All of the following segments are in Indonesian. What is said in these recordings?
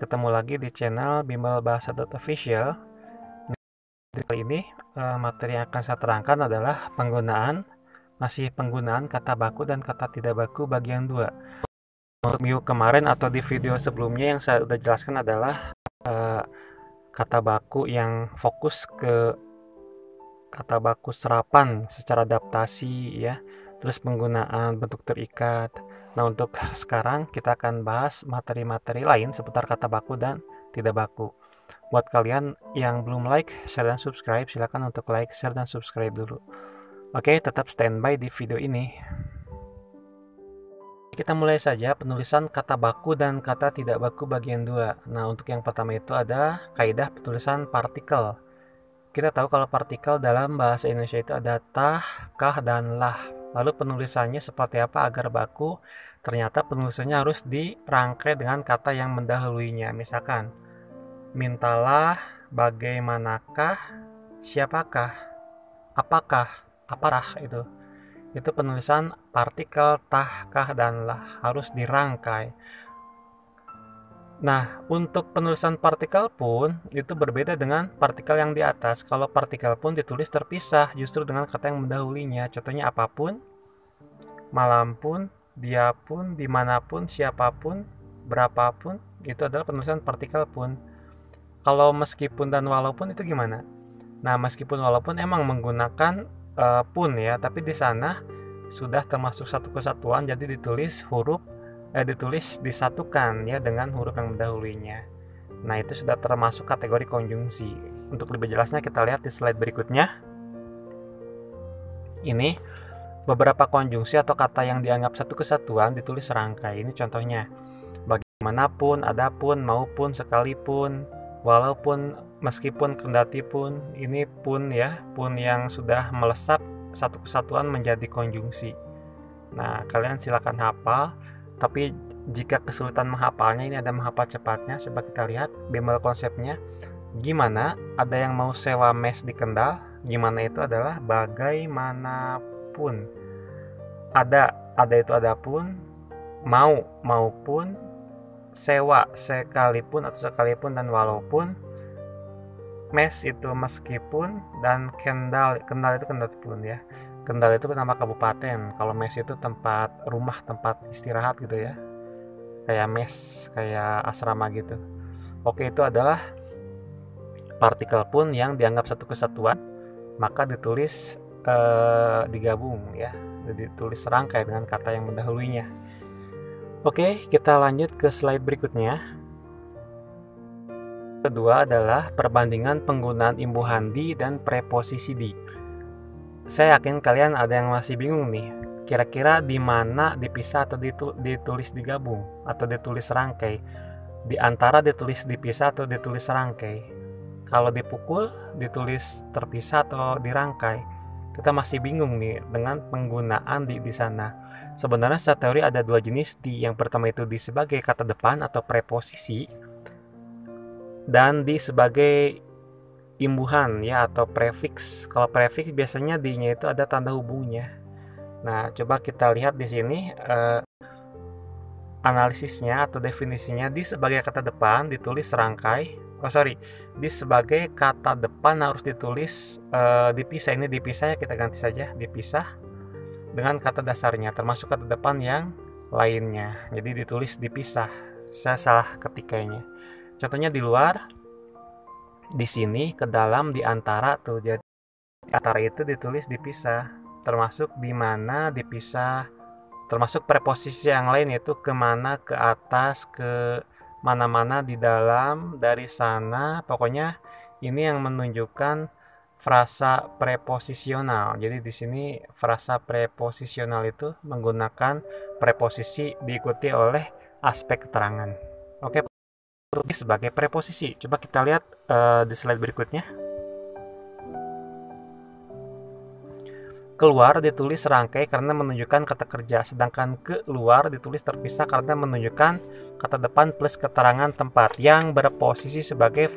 ketemu lagi di channel Bimbel Bahasa Official. Di kali ini materi yang akan saya terangkan adalah penggunaan kata baku dan kata tidak baku bagian 2. Untuk minggu kemarin atau di video sebelumnya yang saya sudah jelaskan adalah kata baku yang fokus ke kata baku serapan secara adaptasi ya, terus penggunaan bentuk terikat. Nah, untuk sekarang kita akan bahas materi-materi lain seputar kata baku dan tidak baku. Buat kalian yang belum like, share, dan subscribe, silakan untuk like, share, dan subscribe dulu. Oke, tetap standby di video ini. Kita mulai saja penulisan kata baku dan kata tidak baku bagian 2. Nah, untuk yang pertama itu ada kaidah penulisan partikel. Kita tahu kalau partikel dalam bahasa Indonesia itu ada tah, kah, dan lah. Lalu penulisannya seperti apa agar baku? Ternyata penulisannya harus dirangkai dengan kata yang mendahuluinya. Misalkan, mintalah, bagaimanakah, siapakah, apakah, apakah itu. Itu penulisan partikel tah, kah, dan lah harus dirangkai. Nah, untuk penulisan partikel pun itu berbeda dengan partikel yang di atas. Kalau partikel pun ditulis terpisah justru dengan kata yang mendahulunya. Contohnya apapun, malam pun, dia pun, dimanapun, siapapun, berapapun, itu adalah penulisan partikel pun. Kalau meskipun dan walaupun itu gimana? Nah, meskipun walaupun emang menggunakan pun ya, tapi di sana sudah termasuk satu kesatuan, jadi ditulis disatukan ya dengan huruf yang mendahulunya. Nah, itu sudah termasuk kategori konjungsi. Untuk lebih jelasnya kita lihat di slide berikutnya. Ini beberapa konjungsi atau kata yang dianggap satu kesatuan ditulis serangkai. Ini contohnya. Bagaimanapun, adapun, maupun, sekalipun, walaupun, meskipun, kendati pun. Ini pun ya, pun yang sudah melesat satu kesatuan menjadi konjungsi. Nah, kalian silakan hafal. Tapi jika kesulitan menghafalnya, ini ada menghafal cepatnya. Coba kita lihat bimbel konsepnya. Gimana? Ada yang mau sewa mes di Kendal. Gimana itu adalah bagaimanapun. Ada itu adapun, maupun, sewa sekalipun atau sekalipun dan walaupun. Mes itu meskipun, dan Kendal itu kendati pun ya. Kendal itu nama kabupaten. Kalau mes itu tempat rumah, tempat istirahat gitu ya. Kayak mes, kayak asrama gitu. Oke, itu adalah partikel pun yang dianggap satu kesatuan, maka ditulis digabung ya. Ditulis serangkai dengan kata yang mendahuluinya. Oke, kita lanjut ke slide berikutnya. Kedua adalah perbandingan penggunaan imbuhan di dan preposisi di. Saya yakin kalian ada yang masih bingung nih. Kira-kira di mana dipisah atau ditulis digabung atau ditulis serangkai? Di antara ditulis dipisah atau ditulis serangkai? Kalau dipukul ditulis terpisah atau dirangkai? Kita masih bingung nih dengan penggunaan di sana. Sebenarnya secara teori ada dua jenis di. Yang pertama itu di sebagai kata depan atau preposisi, dan di sebagai imbuhan ya atau prefiks. Kalau prefiks biasanya di-nya itu ada tanda hubungnya. Nah, coba kita lihat di sini analisisnya atau definisinya. Di sebagai kata depan ditulis serangkai. Di sebagai kata depan harus ditulis dipisah. Ini dipisah ya, kita ganti saja dipisah dengan kata dasarnya termasuk kata depan yang lainnya. Jadi ditulis dipisah. Saya salah ketikanya. Contohnya di luar, di sini, ke dalam, di antara tuh. Jadi antara itu ditulis dipisah, termasuk di mana dipisah, termasuk preposisi yang lain yaitu kemana, ke atas, ke mana-mana, di dalam, dari sana. Pokoknya ini yang menunjukkan frasa preposisional. Jadi di sini frasa preposisional itu menggunakan preposisi diikuti oleh aspek keterangan. Oke, sebagai preposisi. Coba kita lihat di slide berikutnya. Keluar ditulis serangkai karena menunjukkan kata kerja, sedangkan keluar ditulis terpisah karena menunjukkan kata depan plus keterangan tempat yang berposisi sebagai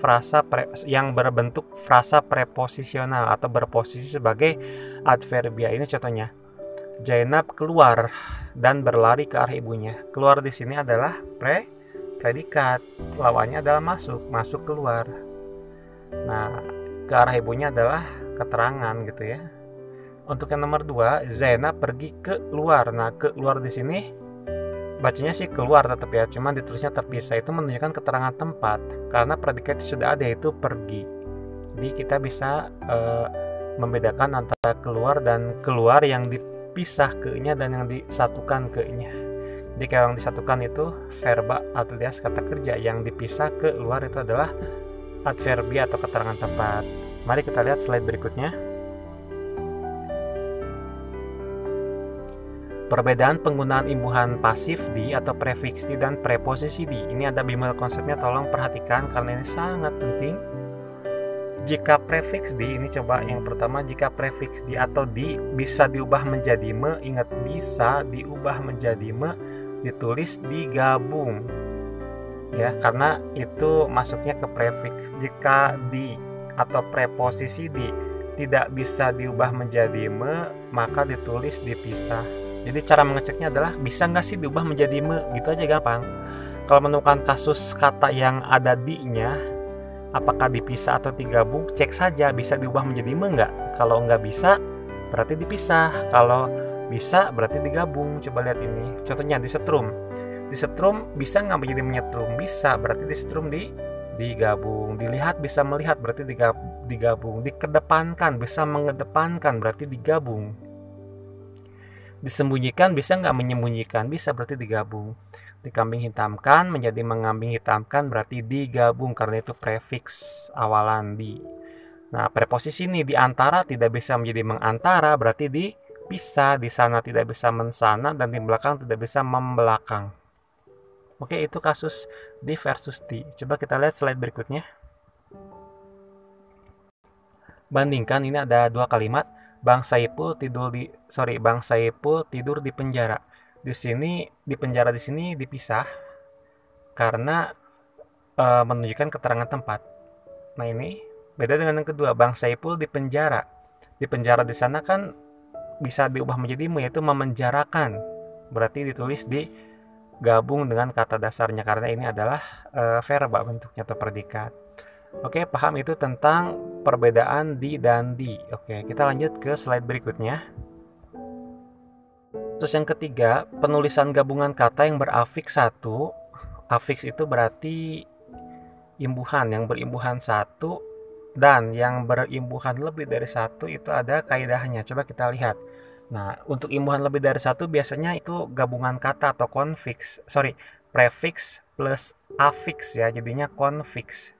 yang berbentuk frasa preposisional atau berposisi sebagai adverbia. Ini contohnya. Zainab keluar dan berlari ke arah ibunya. Keluar di sini adalah predikat, lawannya adalah masuk, masuk keluar. Nah, ke arah ibunya adalah keterangan gitu ya. Untuk yang nomor 2, Zena pergi keluar. Nah, keluar di sini bacanya sih keluar tetap ya, cuman ditulisnya terpisah. Itu menunjukkan keterangan tempat karena predikat sudah ada, yaitu pergi. Jadi kita bisa membedakan antara keluar dan keluar yang dipisah ke-nya dan yang disatukan ke-nya. Jadi kalau yang disatukan itu verba alias kata kerja, yang dipisah keluar itu adalah adverbi atau keterangan tempat. Mari kita lihat slide berikutnya. Perbedaan penggunaan imbuhan pasif di atau prefiks di dan preposisi di. Ini ada bimbel konsepnya, tolong perhatikan karena ini sangat penting. Jika prefiks di, ini coba yang pertama, jika prefiks di atau di bisa diubah menjadi me, ingat bisa diubah menjadi me, ditulis digabung ya, karena itu masuknya ke prefiks. Jika di atau preposisi di tidak bisa diubah menjadi me, maka ditulis dipisah. Jadi cara mengeceknya adalah bisa nggak sih diubah menjadi me, gitu aja gampang. Kalau menemukan kasus kata yang ada di-nya, apakah dipisah atau digabung, cek saja bisa diubah menjadi me nggak. Kalau nggak bisa, berarti dipisah. Kalau bisa, berarti digabung. Coba lihat ini. Contohnya disetrum. Disetrum bisa nggak menjadi menyetrum? Bisa, berarti disetrum digabung. Dilihat bisa melihat, berarti digabung. Dikedepankan bisa mengedepankan, berarti digabung. Disembunyikan bisa nggak menyembunyikan? Bisa, berarti digabung. Dikambing hitamkan menjadi mengambing hitamkan, berarti digabung karena itu prefiks awalan di. Nah, preposisi ini di antara tidak bisa menjadi mengantara, berarti dipisah. Di sana tidak bisa mensana, dan di belakang tidak bisa membelakang. Oke, itu kasus di versus di. Coba kita lihat slide berikutnya. Bandingkan, ini ada dua kalimat. Bang Saipul tidur di penjara. Di sini di penjara di sini dipisah karena menunjukkan keterangan tempat. Nah, ini beda dengan yang kedua, Bang Saipul di penjara. Di penjara di sana kan bisa diubah menjadi yaitu memenjarakan. Berarti ditulis digabung dengan kata dasarnya karena ini adalah verba bentuknya atau predikat. Oke, paham itu tentang perbedaan di dan di. Oke, kita lanjut ke slide berikutnya. Terus yang ketiga, penulisan gabungan kata yang berafiks satu. Afiks itu berarti imbuhan, yang berimbuhan satu, dan yang berimbuhan lebih dari satu itu ada kaidahnya. Coba kita lihat. Nah, untuk imbuhan lebih dari satu biasanya itu gabungan kata atau prefiks plus afiks ya, jadinya konfiks.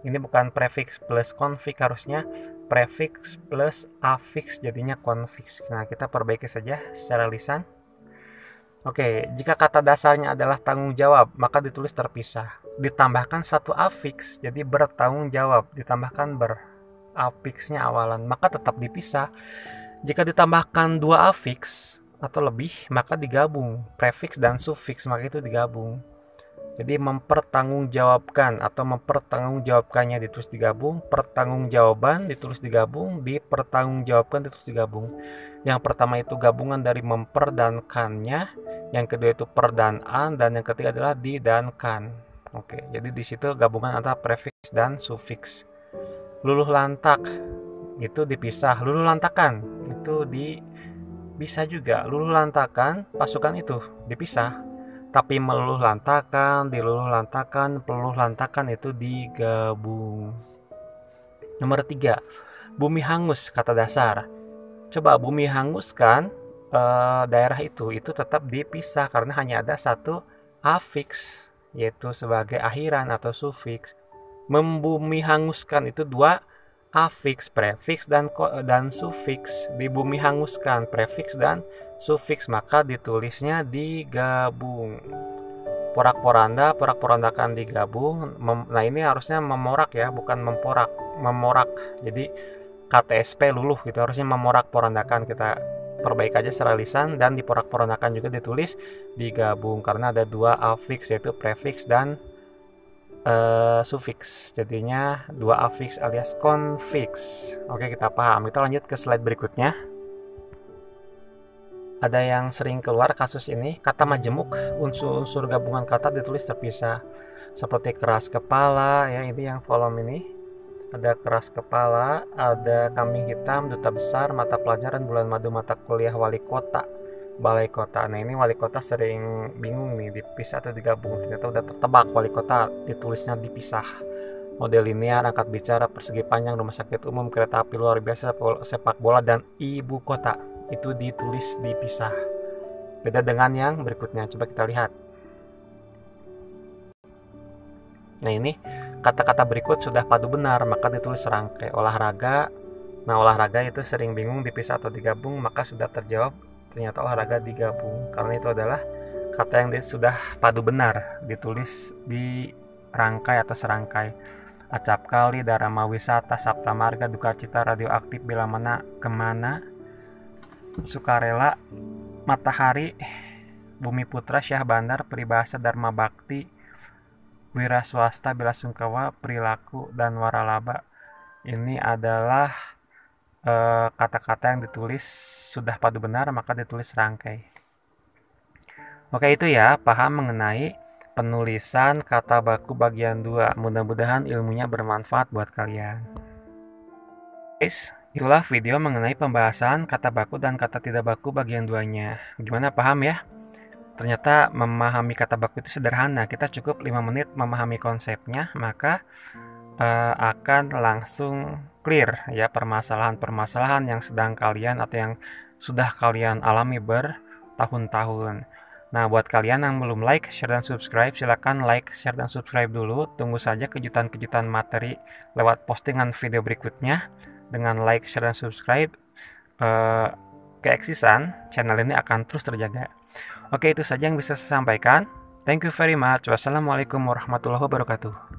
Ini bukan prefiks plus konfiks, harusnya prefiks plus afiks jadinya konfiks. Nah, kita perbaiki saja secara lisan. Oke, jika kata dasarnya adalah tanggung jawab, maka ditulis terpisah. Ditambahkan satu afiks, jadi bertanggung jawab. Ditambahkan afiksnya awalan, maka tetap dipisah. Jika ditambahkan dua afiks atau lebih, maka digabung. Prefiks dan sufiks, maka itu digabung. Jadi mempertanggungjawabkan atau mempertanggungjawabkannya ditulis digabung, pertanggungjawaban ditulis digabung, dipertanggungjawabkan ditulis digabung. Yang pertama itu gabungan dari memper dan kannya, yang kedua itu per dan an, dan yang ketiga adalah di dan kan. Oke, jadi di situ gabungan antara prefiks dan sufiks. Luluh lantak itu dipisah, luluh lantakan itu bisa juga. Luluh lantakan pasukan itu dipisah. Tapi meluluh lantakan, diluluh lantakan, peluluh lantakan itu digabung. Nomor 3, bumi hangus kata dasar. Coba bumi hangus kan daerah itu tetap dipisah karena hanya ada satu afiks, yaitu sebagai akhiran atau sufiks. Membumi hanguskan itu dua afiks, prefiks dan sufiks. Di bumi hanguskan prefiks dan sufiks, maka ditulisnya digabung. Porak-porandakan digabung. Nah, ini harusnya memorak ya, bukan memporak. Memorak. Jadi KTSP luluh gitu, harusnya memorak-porandakan. Kita perbaiki aja secara lisan, dan diporak-porandakan juga ditulis digabung karena ada dua afiks, yaitu prefiks dan sufiks. Jadinya dua afiks alias konfiks. Oke, kita paham. Kita lanjut ke slide berikutnya. Ada yang sering keluar kasus ini, kata majemuk, unsur-unsur gabungan kata ditulis terpisah. Seperti keras kepala, ya ini yang volume ini. Ada keras kepala, ada kambing hitam, duta besar, mata pelajaran, bulan madu, mata kuliah, wali kota, balai kota. Nah ini wali kota sering bingung nih, dipisah atau digabung. Ternyata udah tertebak, wali kota ditulisnya dipisah. Model linear, angkat bicara, persegi panjang, rumah sakit umum, kereta api luar biasa, sepak bola, dan ibu kota itu ditulis dipisah. Beda dengan yang berikutnya, coba kita lihat. Nah ini kata-kata berikut sudah padu benar, maka ditulis serangkai. Olahraga, nah olahraga itu sering bingung dipisah atau digabung, maka sudah terjawab ternyata olahraga digabung, karena itu adalah kata yang sudah padu benar, ditulis di rangkai atau serangkai. Acap kali, Dharma wisata, Sabta marga, duka cita, radioaktif, bila mana kemana, sukarela, matahari, bumi putra, syah bandar, peribahasa, dharma bakti, wira swasta, bela sungkawa, perilaku, dan waralaba. Ini adalah kata-kata yang ditulis sudah padu benar, maka ditulis rangkai. Oke, itu ya, paham mengenai penulisan kata baku bagian 2. Mudah-mudahan ilmunya bermanfaat buat kalian. Guys, itulah video mengenai pembahasan kata baku dan kata tidak baku bagian 2-nya. Gimana, paham ya? Ternyata memahami kata baku itu sederhana. Kita cukup 5 menit memahami konsepnya, maka akan langsung clear ya permasalahan-permasalahan yang sedang kalian atau yang sudah kalian alami bertahun-tahun. Nah, buat kalian yang belum like, share, dan subscribe, silakan like, share, dan subscribe dulu. Tunggu saja kejutan-kejutan materi lewat postingan video berikutnya. Dengan like, share, dan subscribe, keeksisan channel ini akan terus terjaga. Oke, itu saja yang bisa saya sampaikan. Thank you very much. Wassalamualaikum warahmatullahi wabarakatuh.